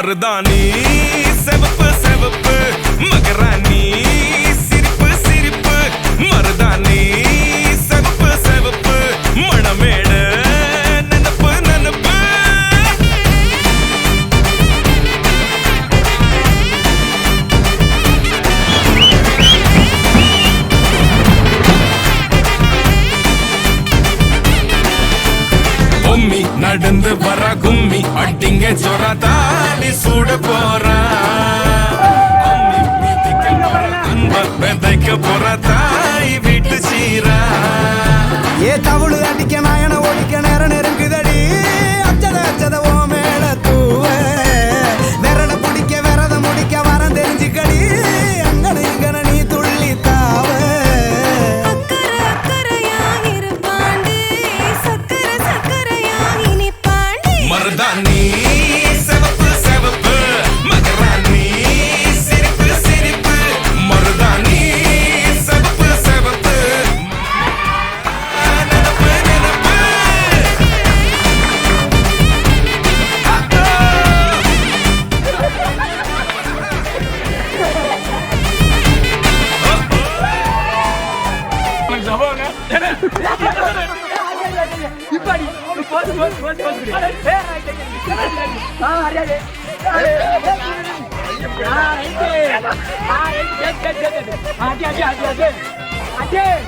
மருதாணி செவப்பு செவப்பு மகராணி சிரிப்பு சிரிப்பு மருதாணி செவப்பு செவப்பு மணமேடு நனப்பு நனப்பு பொம்மி நடந்து வர கும்மி அட்டிங்க சொர தாடி சூட போறா அம்மி மீதிக்க போற அன்ப விதைக்க போற தாய் வீட்டு சீரா ஏ தவுளு அடிக்க நாயன ஒடிக்க நேரம் நெருங்குதடி அச்சத அச்சத ஓ மேல தூவ விரல பிடிக்க விரத முடிக்க வரம் தெரிஞ்சுக்கடி அங்கன இங்கன நீ துள்ளி தாவ மருதாணி செவப்பு செவப்பு மகராணி சிரிப்பு சிரிப்பு மருதாணி செவப்பு செவப்பு நனப்பு நனப்பு Aje.